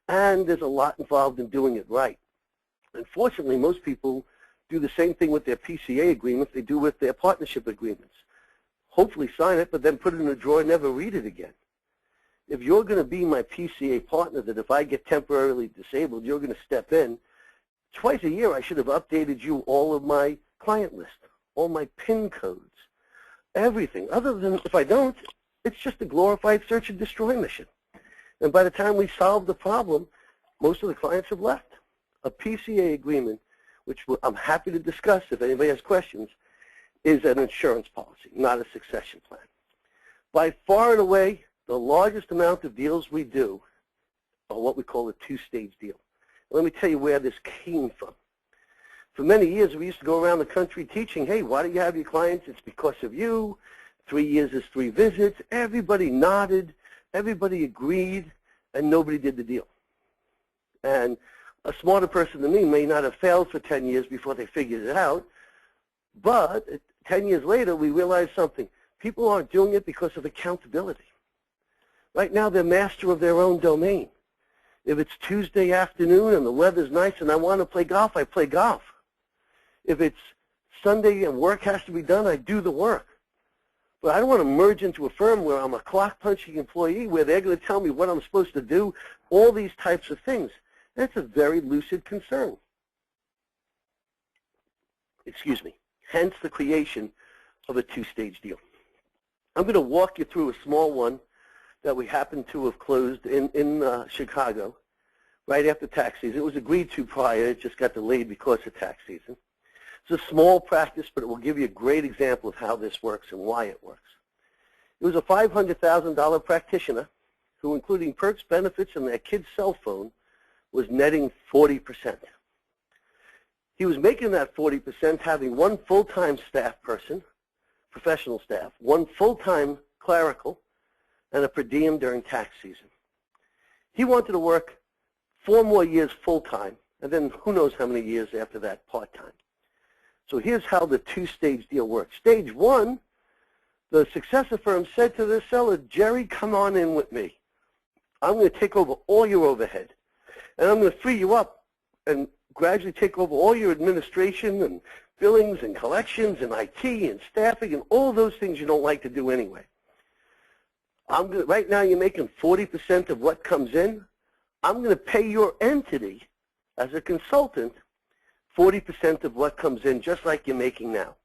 B: And there's a lot involved in doing it right. Unfortunately, most people do the same thing with their PCA agreements they do with their partnership agreements. Hopefully sign it, but then put it in a drawer and never read it again. If you're going to be my PCA partner, that if I get temporarily disabled, you're going to step in, twice a year I should have updated you all of my client list, all my PIN codes, everything. Other than if I don't, it's just a glorified search and destroy mission. And by the time we solve the problem, most of the clients have left. A PCA agreement, which I'm happy to discuss if anybody has questions, is an insurance policy, not a succession plan. By far and away, the largest amount of deals we do are what we call a 2-stage deal. Let me tell you where this came from. For many years, we used to go around the country teaching, hey, why do you have your clients? It's because of you. 3 years is 3 visits. Everybody nodded. Everybody agreed, and nobody did the deal. And a smarter person than me may not have failed for 10 years before they figured it out, but 10 years later, we realized something. People aren't doing it because of accountability. Right now, they're master of their own domain. If it's Tuesday afternoon and the weather's nice and I want to play golf, I play golf. If it's Sunday and work has to be done, I do the work. But I don't want to merge into a firm where I'm a clock-punching employee, where they're going to tell me what I'm supposed to do, all these types of things. That's a very lucid concern. Excuse me. Hence the creation of a 2-stage deal. I'm going to walk you through a small one that we happen to have closed in Chicago right after tax season. It was agreed to prior. It just got delayed because of tax season. It's a small practice, but it will give you a great example of how this works and why it works. It was a $500,000 practitioner who, including perks, benefits, and their kid's cell phone, was netting 40%. He was making that 40% having one full-time staff person, professional staff, one full-time clerical, and a per diem during tax season. He wanted to work 4 more years full-time, and then who knows how many years after that part-time. So here's how the two-stage deal works. Stage 1, the successor firm said to the seller, Jerry, come on in with me. I'm going to take over all your overhead, and I'm going to free you up and gradually take over all your administration and billings and collections and IT and staffing and all those things you don't like to do anyway. Right now you're making 40% of what comes in. I'm going to pay your entity as a consultant 40% of what comes in, just like you're making now.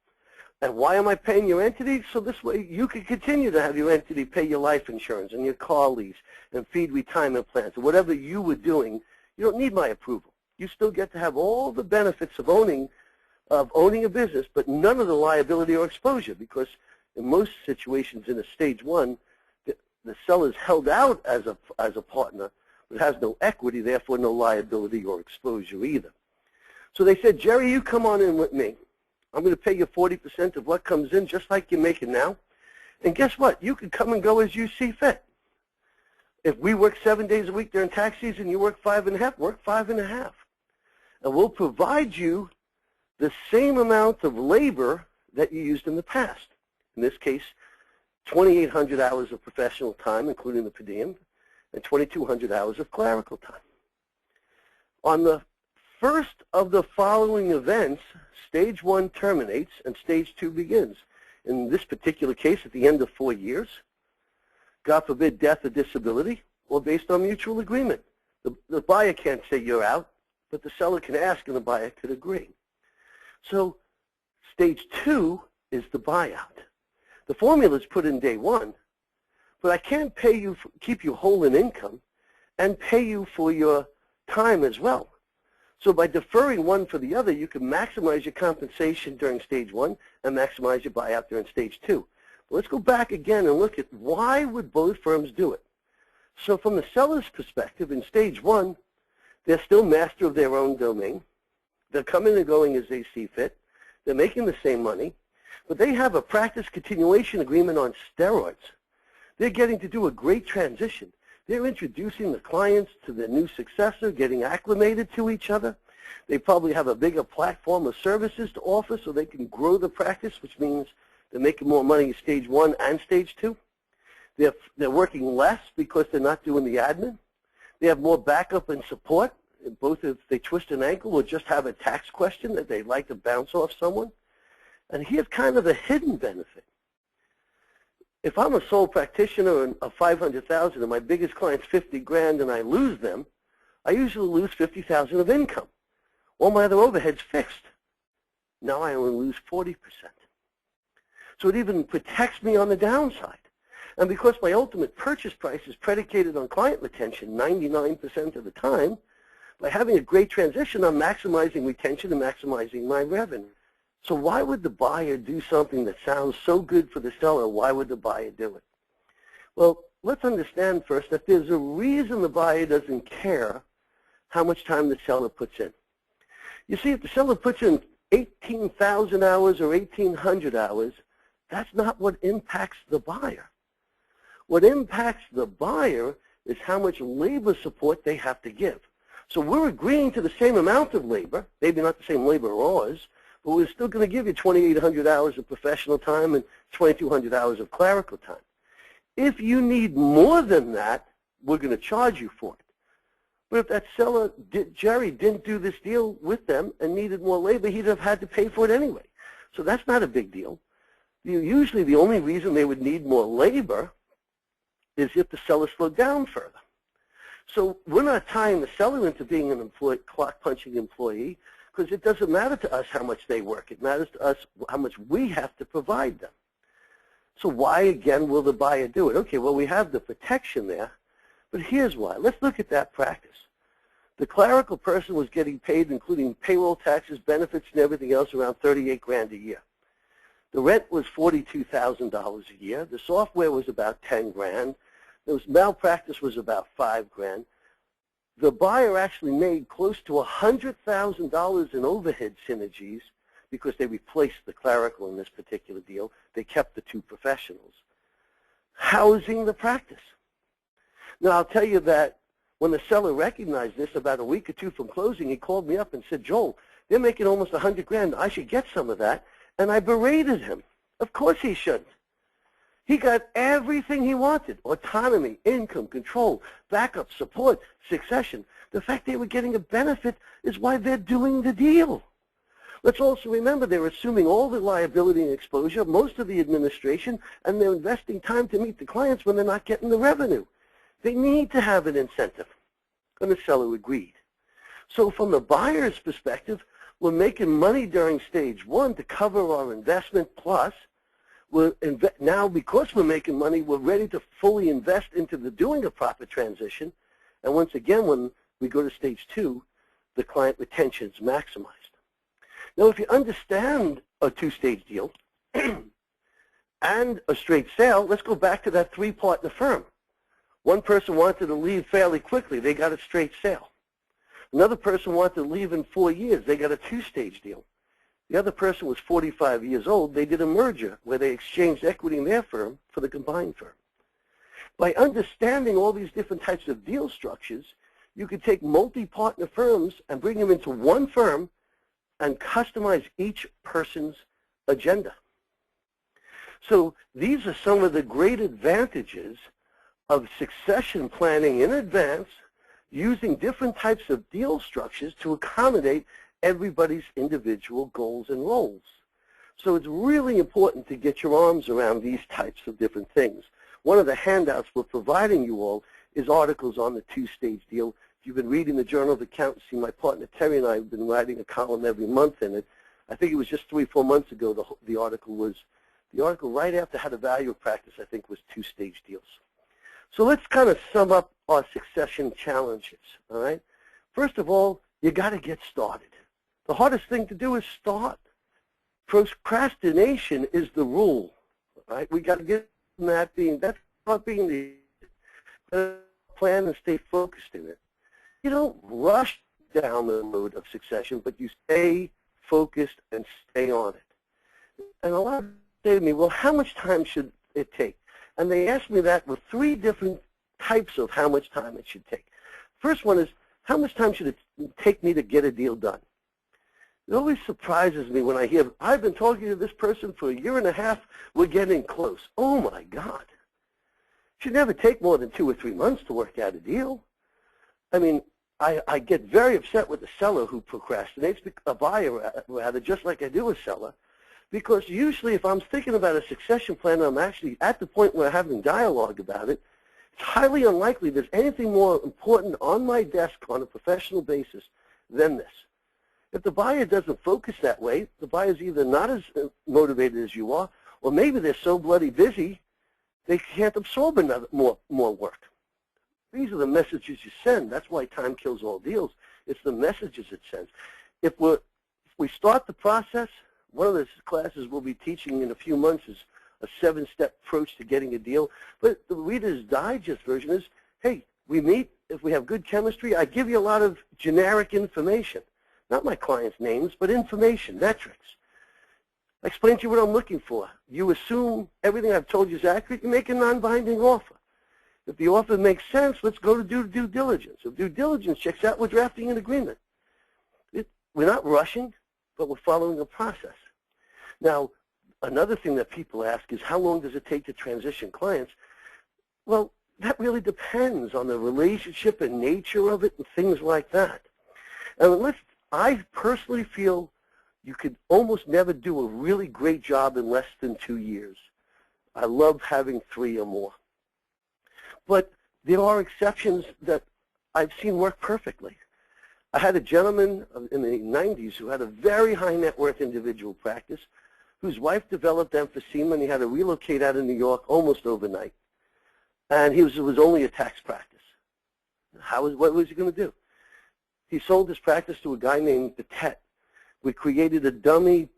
B: And why am I paying your entity? So this way you can continue to have your entity pay your life insurance and your car lease and feed retirement plans or whatever you were doing. You don't need my approval. You still get to have all the benefits of owning a business, but none of the liability or exposure, because in most situations in a stage 1, the seller is held out as a partner, but has no equity, therefore no liability or exposure either. So they said, Jerry, you come on in with me. I'm going to pay you 40% of what comes in, just like you're making now. And guess what? You can come and go as you see fit. If we work 7 days a week during tax season, you work 5.5, work 5.5. And we'll provide you the same amount of labor that you used in the past. In this case, 2,800 hours of professional time, including the per diem, and 2,200 hours of clerical time. On the first of the following events, stage 1 terminates and stage 2 begins. In this particular case, at the end of 4 years, God forbid death or disability, or based on mutual agreement. The buyer can't say you're out, but the seller can ask and the buyer could agree. So stage 2 is the buyout. The formula is put in day 1, but I can't pay you, keep you whole in income, and pay you for your time as well. So by deferring one for the other, you can maximize your compensation during stage 1 and maximize your buyout during stage 2. But let's go back again and look at why would both firms do it. So from the seller's perspective, in stage 1, they're still master of their own domain. They're coming and going as they see fit. They're making the same money, but they have a practice continuation agreement on steroids. They're getting to do a great transition. They're introducing the clients to their new successor, getting acclimated to each other. They probably have a bigger platform of services to offer so they can grow the practice, which means they're making more money in stage 1 and stage 2. They're working less because they're not doing the admin. They have more backup and support, both if they twist an ankle or just have a tax question that they'd like to bounce off someone. And here's kind of a hidden benefit. If I'm a sole practitioner of $500,000 and my biggest client's $50,000 and I lose them, I usually lose $50,000 of income. All my other overhead's fixed. Now I only lose 40%. So it even protects me on the downside. And because my ultimate purchase price is predicated on client retention 99% of the time, by having a great transition, I'm maximizing retention and maximizing my revenue. So why would the buyer do something that sounds so good for the seller? Why would the buyer do it? Well, let's understand first that there's a reason the buyer doesn't care how much time the seller puts in. You see, if the seller puts in 18,000 hours or 1,800 hours, that's not what impacts the buyer. What impacts the buyer is how much labor support they have to give. So we're agreeing to the same amount of labor, maybe not the same labor hours, but we're still going to give you 2,800 hours of professional time and 2,200 hours of clerical time. If you need more than that, we're going to charge you for it. But if that seller, Jerry, didn't do this deal with them and needed more labor, he'd have had to pay for it anyway. So that's not a big deal. Usually the only reason they would need more labor is if the seller slowed down further. So we're not tying the seller into being an clock-punching employee, because it doesn't matter to us how much they work. It matters to us how much we have to provide them. So why, again, will the buyer do it? Okay, well, we have the protection there, but here's why. Let's look at that practice. The clerical person was getting paid, including payroll taxes, benefits, and everything else, around $38,000 a year. The rent was $42,000 a year. The software was about $10,000. Malpractice was about $5,000. the buyer actually made close to $100,000 in overhead synergies because they replaced the clerical in this particular deal. They kept the two professionals, housing the practice. Now, I'll tell you that when the seller recognized this about a week or two from closing, he called me up and said, Joel, they're making almost $100,000. I should get some of that. And I berated him. Of course he shouldn't. He got everything he wanted: autonomy, income, control, backup, support, succession. The fact they were getting a benefit is why they're doing the deal. Let's also remember they're assuming all the liability and exposure, most of the administration, and they're investing time to meet the clients when they're not getting the revenue. They need to have an incentive. And the seller agreed. So from the buyer's perspective, we're making money during stage one to cover our investment, plus now, because we're making money, we're ready to fully invest into doing a proper transition. And once again, when we go to stage two, the client retention is maximized. Now, if you understand a two-stage deal and a straight sale, let's go back to that three-partner firm. One person wanted to leave fairly quickly. They got a straight sale. Another person wanted to leave in 4 years. They got a two-stage deal. The other person was 45 years old. They did a merger where they exchanged equity in their firm for the combined firm. By understanding all these different types of deal structures, you could take multi-partner firms and bring them into one firm and customize each person's agenda. So these are some of the great advantages of succession planning in advance, using different types of deal structures to accommodate everybody's individual goals and roles. So it's really important to get your arms around these types of different things. One of the handouts we're providing you all is articles on the two-stage deal. If you've been reading the Journal of Accountancy, my partner Terry and I have been writing a column every month in it. I think it was just 3 or 4 months ago the article right after How to Value a Practice, I think, was two-stage deals. So let's kind of sum up our succession challenges, all right? First of all, you got to get started. The hardest thing to do is start. Procrastination is the rule, right? We got to get from that's not being the plan and stay focused in it. You don't rush down the road of succession, but you stay focused and stay on it. And a lot of people say to me, well, how much time should it take? And they ask me that with 3 different types of how much time it should take. First one is, how much time should it take me to get a deal done? It always surprises me when I hear, I've been talking to this person for 1.5 years, we're getting close. Oh my God. It should never take more than 2 or 3 months to work out a deal. I mean, I get very upset with the seller who procrastinates, a buyer rather, just like I do a seller, because usually if I'm thinking about a succession plan and I'm actually at the point where I'm having dialogue about it, it's highly unlikely there's anything more important on my desk on a professional basis than this. If the buyer doesn't focus that way, the buyer's either not as motivated as you are, or maybe they're so bloody busy they can't absorb more work. These are the messages you send. That's why time kills all deals. It's the messages it sends. If we start the process, one of the classes we'll be teaching in a few months is a 7-step approach to getting a deal. But the Reader's Digest version is, hey, we meet. If we have good chemistry, I give you a lot of generic information. Not my clients' names, but information, metrics. I explain to you what I'm looking for. You assume everything I've told you is accurate, you make a non-binding offer. If the offer makes sense, let's go to due diligence. If due diligence checks out, we're drafting an agreement. We're not rushing, but we're following a process. Now, another thing that people ask is, how long does it take to transition clients? Well, that really depends on the relationship and nature of it and things like that. And I personally feel you could almost never do a really great job in less than 2 years. I love having 3 or more. But there are exceptions that I've seen work perfectly. I had a gentleman in the 90s who had a very high net worth individual practice whose wife developed emphysema, and he had to relocate out of New York almost overnight. And it was only a tax practice. What was he going to do? He sold his practice to a guy named Patet. We created a dummy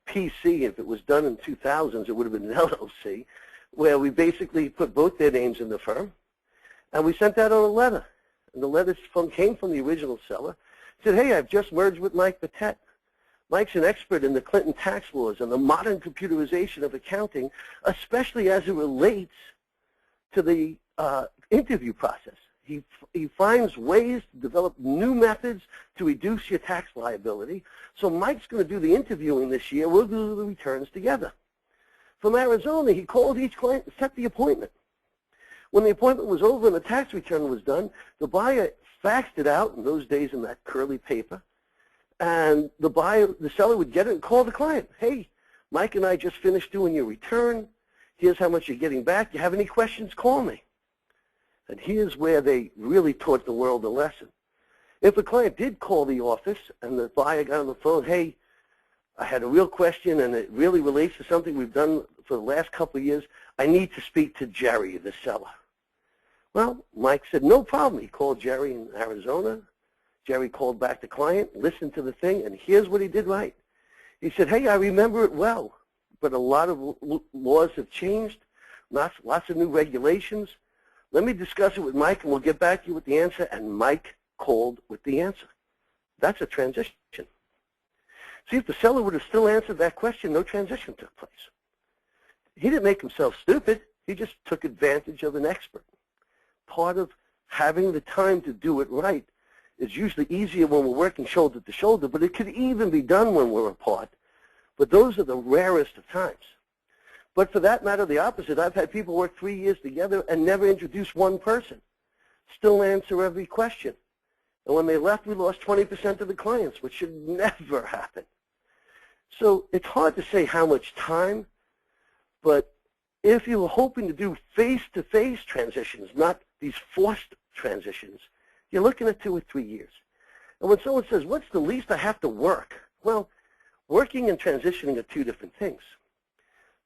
B: PC. If it was done in 2000s, it would have been an LLC, where we basically put both their names in the firm, and we sent out on a letter. and the letter came from the original seller. It said, hey, I've just merged with Mike Patet. Mike's an expert in the Clinton tax laws and the modern computerization of accounting, especially as it relates to the interview process. He finds ways to develop new methods to reduce your tax liability. So Mike's going to do the interviewing this year. We'll do the returns together. From Arizona, he called each client and set the appointment. When the appointment was over and the tax return was done, the buyer faxed it out, in those days in that curly paper, and the seller would get it and call the client. Hey, Mike and I just finished doing your return. Here's how much you're getting back. You have any questions, call me. And here's where they really taught the world a lesson. If a client did call the office and the buyer got on the phone, hey, I had a real question and it really relates to something we've done for the last couple of years, I need to speak to Jerry, the seller. Well, Mike said, no problem. He called Jerry in Arizona. Jerry called back the client, listened to the thing, and here's what he did right. He said, hey, I remember it well, but a lot of laws have changed, lots of new regulations. Let me discuss it with Mike, and we'll get back to you with the answer. And Mike called with the answer. That's a transition. See, if the seller would have still answered that question, no transition took place. He didn't make himself stupid. He just took advantage of an expert. Part of having the time to do it right is usually easier when we're working shoulder to shoulder, but it could even be done when we're apart. But those are the rarest of times. But for that matter, the opposite. I've had people work 3 years together and never introduce one person, still answer every question. And when they left, we lost 20% of the clients, which should never happen. So it's hard to say how much time, but if you were hoping to do face-to-face transitions, not these forced transitions, you're looking at 2 or 3 years. And when someone says, what's the least I have to work? Well, working and transitioning are two different things.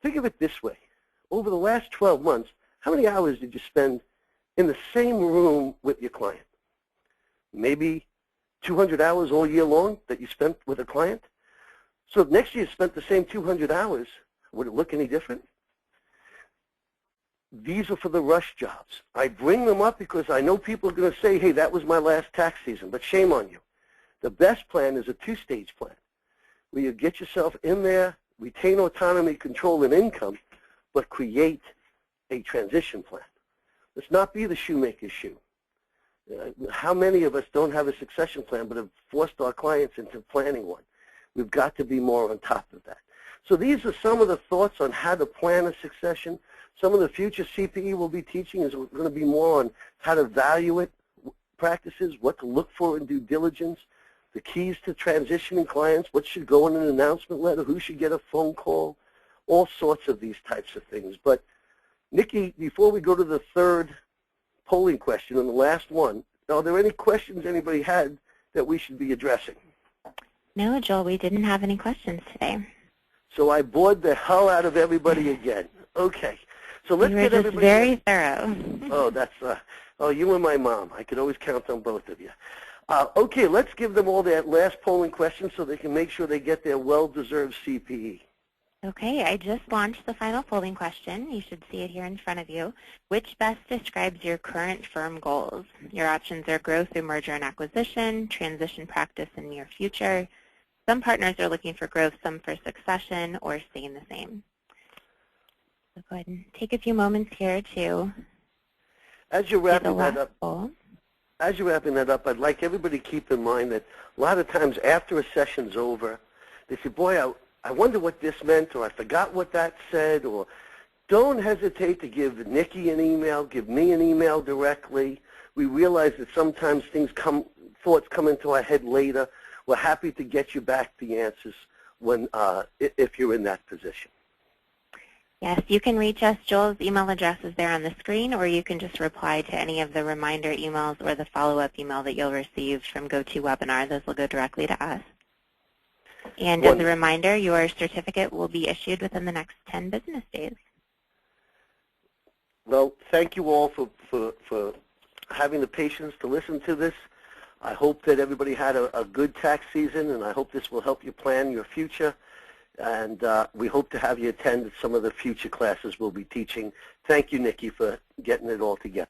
B: Think of it this way. Over the last 12 months, how many hours did you spend in the same room with your client? Maybe 200 hours all year long that you spent with a client? So if next year you spent the same 200 hours, would it look any different? These are for the rush jobs. I bring them up because I know people are going to say, hey, that was my last tax season, but shame on you. The best plan is a two-stage plan where you get yourself in there, retain autonomy, control, and income, but create a transition plan. Let's not be the shoemaker's shoe. How many of us don't have a succession plan but have forced our clients into planning one? We've got to be more on top of that. So these are some of the thoughts on how to plan a succession. Some of the future CPE we'll be teaching is going to be more on how to value it, practices, what to look for in due diligence, the keys to transitioning clients, what should go in an announcement letter, who should get a phone call, all sorts of these types of things. But, Nikki, before we go to the third polling question and the last one, are there any questions anybody had that we should be addressing?
A: No, Joel, we didn't have any questions today.
B: So I bored the hell out of everybody again. Okay. So let's get everybody.
A: You were just very thorough.
B: Oh, that's, you and my mom. I could always count on both of you. Okay, let's give them all that last polling question so they can make sure they get their well-deserved CPE.
A: Okay, I just launched the final polling question. You should see it here in front of you. Which best describes your current firm goals? Your options are growth through merger and acquisition, transition practice in near future. Some partners are looking for growth, some for succession, or staying the same. So go ahead and take a few moments here to
B: As you're wrapping that up, I'd like everybody to keep in mind that a lot of times after a session's over, they say, boy, I wonder what this meant, or I forgot what that said, or don't hesitate to give Nikki an email, give me an email directly. We realize that sometimes thoughts come into our head later. We're happy to get you back the answers when, if you're in that position.
A: Yes, you can reach us. Joel's email address is there on the screen, or you can just reply to any of the reminder emails or the follow-up email that you'll receive from GoToWebinar. Those will go directly to us. And as a reminder, your certificate will be issued within the next 10 business days.
B: Well, thank you all for having the patience to listen to this. I hope that everybody had a good tax season, and I hope this will help you plan your future. And we hope to have you attend some of the future classes we'll be teaching. Thank you, Nikki, for getting it all together.